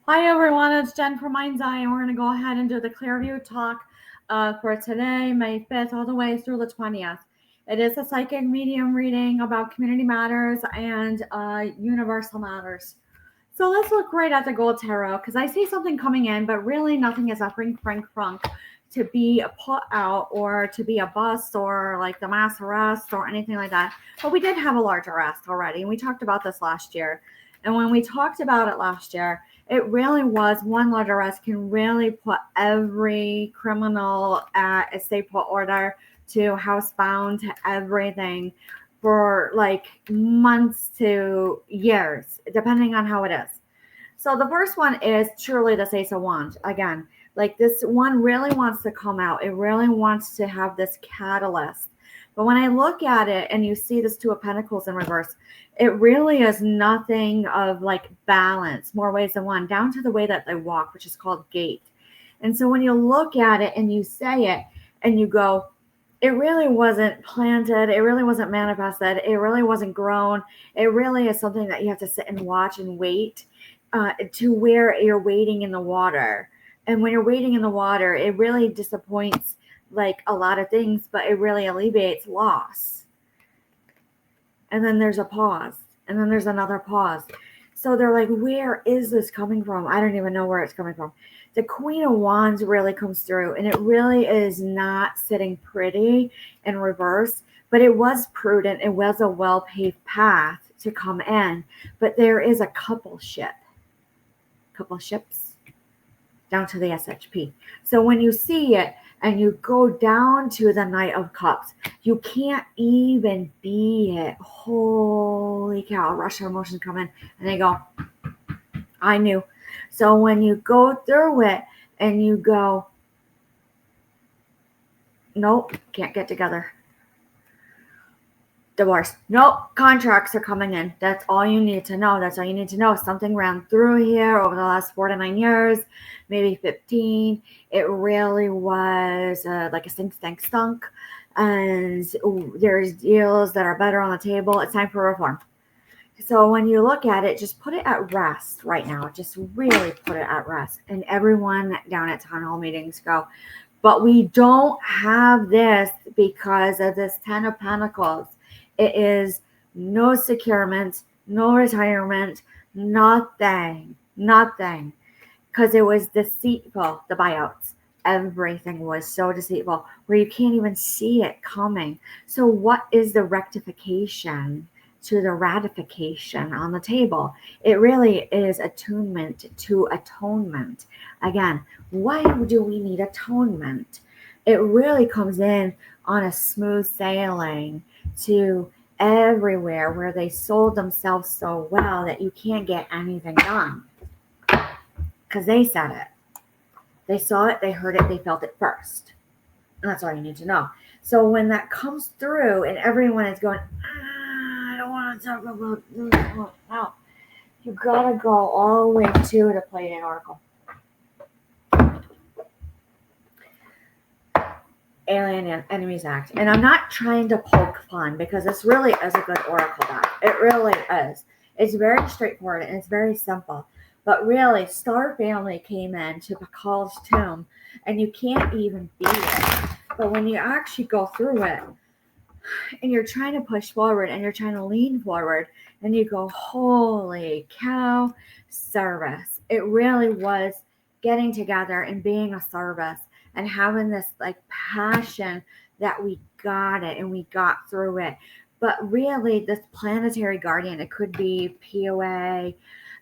Hi everyone, it's Jen from Mind's Eye, and we're going to go ahead and do the Clearview talk for today, May 5th, all the way through the 20th. It is a psychic medium reading about community matters and universal matters. So let's look right at the Gold Tarot, because I see something coming in, but really nothing is up ring frank frunk to be put out or to be a bust or like the mass arrest or anything like that. But we did have a large arrest already, and we talked about this last year. And when we talked about it last year, it really was one large arrest can really put every criminal at a stay put order to housebound to everything for like months to years, depending on how it is. So the first one is truly the Ace of Wands. Again, like this one really wants to come out. It really wants to have this catalyst. But when I look at it and you see this Two of Pentacles in reverse, it really is nothing of like balance, more ways than one, down to the way that they walk, which is called gait. And so when you look at it and you say it and you go, it really wasn't planted, it really wasn't manifested, it really wasn't grown. It really is something that you have to sit and watch and wait to where you're waiting in the water. And when you're waiting in the water, it really disappoints like a lot of things, but it really alleviates loss. And then there's a pause, and then there's another pause. So they're like, where is this coming from? I don't even know where it's coming from. The Queen of Wands really comes through, and it really is not sitting pretty in reverse, but it was prudent. It was a well-paved path to come in, but there is a couple ships down to the SHP. So when you see it and you go down to the Knight of Cups, you can't even be it. Holy cow, rush of emotions come in and they go, I knew. So when you go through it and you go, nope, can't get together. Divorce. Nope, contracts are coming in. That's all you need to know. That's all you need to know. Something ran through here over the last 4 to 9 years, maybe 15. It really was like a stunk. And there's deals that are better on the table. It's time for reform. So when you look at it, just put it at rest right now. Just really put it at rest. And everyone down at town hall meetings go, but we don't have this because of this 10 of Pentacles. It is no securement, no retirement, nothing, because it was deceitful, the buyouts. Everything was so deceitful where you can't even see it coming. So what is the rectification to the ratification on the table? It really is attunement to atonement. Again, why do we need atonement? It really comes in on a smooth sailing to everywhere where they sold themselves so well that you can't get anything done because they said it. They saw it, they heard it, they felt it first. And that's all you need to know. So when that comes through and everyone is going, I don't want to talk about this. No. You got to go all the way to the Pleiadian Oracle. Alien Enemies Act. And I'm not trying to poke fun because this really is a good oracle deck. It really is. It's very straightforward and it's very simple. But really, Star Family came in to Bakal's tomb and you can't even beat it. But when you actually go through it and you're trying to push forward and you're trying to lean forward and you go, holy cow, service. It really was getting together and being a service and having this like passion that we got it and we got through it. But really, this planetary guardian, it could be POA,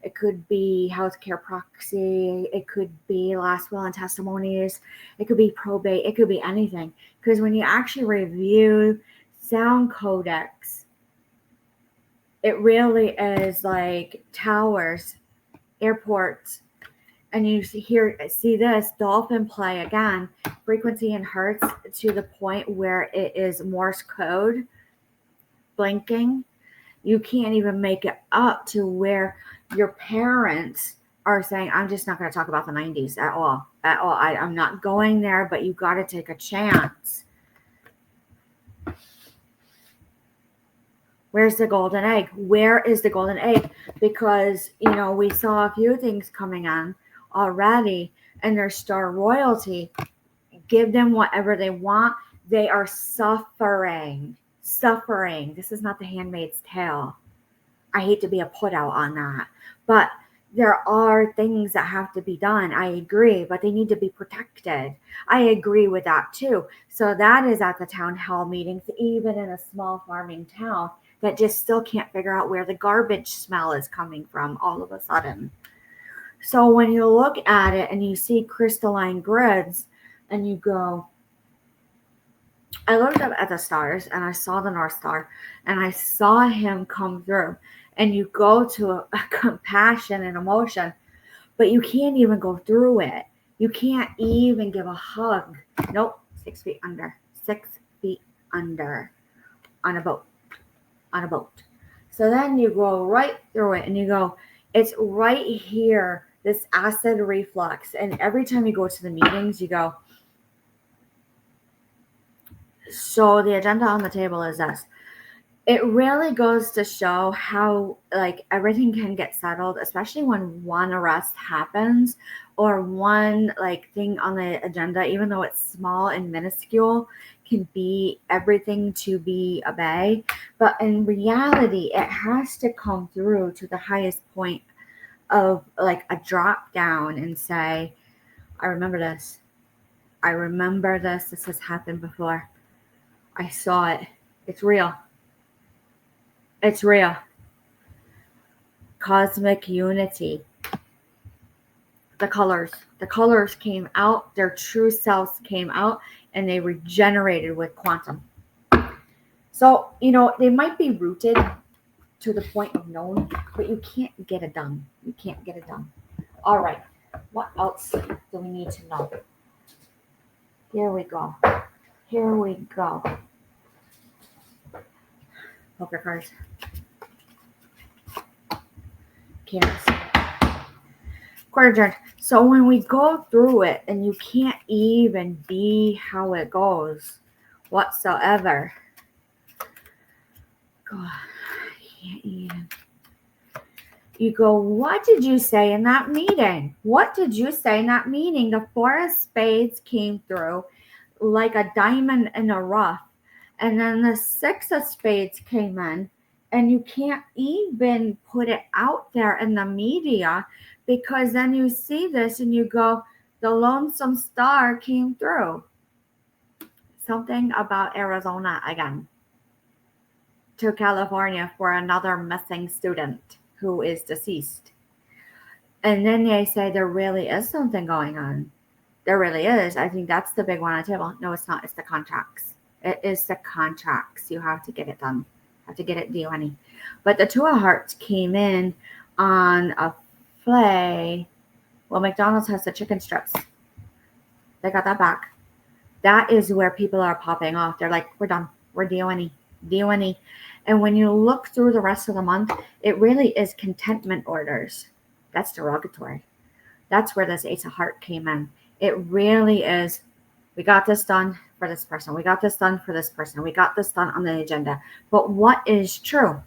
it could be healthcare proxy, it could be last will and testimonies, it could be probate, it could be anything. Because when you actually review sound codex, it really is like towers, airports, and you see this dolphin play again, frequency and hertz to the point where it is Morse code, blinking. You can't even make it up to where your parents are saying, I'm just not going to talk about the 90s at all. I'm not going there, but you got to take a chance. Where's the golden egg? Where is the golden egg? Because, we saw a few things coming on already, and their star royalty. Give them whatever they want. They are suffering. Suffering. This is not The Handmaid's Tale. I hate to be a put out on that. But there are things that have to be done. I agree, but they need to be protected. I agree with that too. So that is at the town hall meetings, even in a small farming town that just still can't figure out where the garbage smell is coming from all of a sudden. So when you look at it and you see crystalline grids and you go, I looked up at the stars and I saw the North Star and I saw him come through, and you go to a compassion and emotion, but you can't even go through it. You can't even give a hug. Nope, 6 feet under, 6 feet under on a boat. So then you go right through it and you go, it's right here, this acid reflux. And every time you go to the meetings, you go, so the agenda on the table is this. It really goes to show how everything can get settled, especially when one arrest happens or one thing on the agenda, even though it's small and minuscule, can be everything to be obeyed. But in reality, it has to come through to the highest point of a drop down and say, I remember this. This has happened before. I saw it. It's real. It's real. Cosmic unity. The colors came out, their true selves came out, and they regenerated with quantum. So, they might be rooted to the point of known, but you can't get it done. All right. What else do we need to know? Here we go. Poker cards. Quarter turn. So when we go through it and you can't even be how it goes whatsoever. God, I can't even. You go, what did you say in that meeting? The Four of Spades came through like a diamond in a rough. And then the Six of Spades came in, and you can't even put it out there in the media, because then you see this and you go, the lonesome star came through. Something about Arizona again. To California for another missing student who is deceased. And then they say there really is something going on. There really is. I think that's the big one on the table. No, it's not. It's the contracts. It is the contracts. You have to get it done. Have to get it done. But the Two of Hearts came in on a fillet. Well, McDonald's has the chicken strips. They got that back. That is where people are popping off. They're like, we're done. We're DONE. And when you look through the rest of the month, it really is contentment orders. That's derogatory. That's where this Ace of Heart came in. It really is, we got this done for this person. We got this done for this person. We got this done on the agenda. But what is true?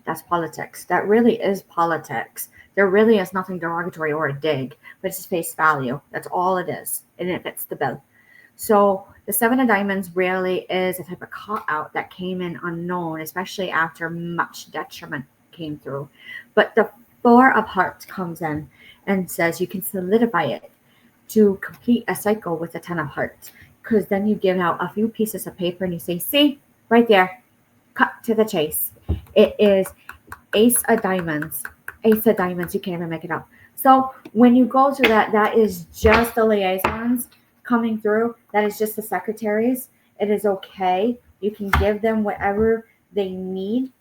That's politics. That really is politics. There really is nothing derogatory or a dig, but it's face value. That's all it is. And it fits the bill. So the Seven of Diamonds really is a type of call-out that came in unknown, especially after much detriment came through. But the Four of Hearts comes in and says you can solidify it to complete a cycle with the Ten of Hearts. Because then you give out a few pieces of paper and you say, see, right there, cut to the chase. It is Ace of Diamonds. Ace of Diamonds, you can't even make it up. So when you go through that, that is just the liaisons coming through. That is just the secretaries. It is okay. You can give them whatever they need.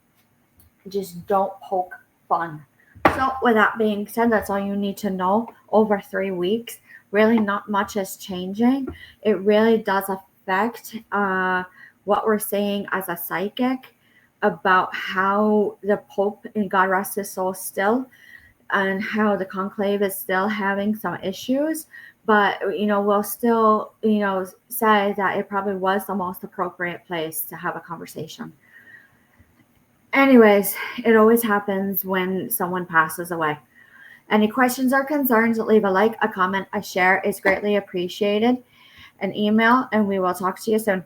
Just don't poke fun. So with that being said, that's all you need to know over 3 weeks. Really not much is changing. It really does affect what we're saying as a psychic about how the Pope, and God rest his soul, still, and how the conclave is still having some issues. But, we'll still, say that it probably was the most appropriate place to have a conversation. Anyways, it always happens when someone passes away. Any questions or concerns, leave a like, a comment, a share is greatly appreciated. An email, and we will talk to you soon.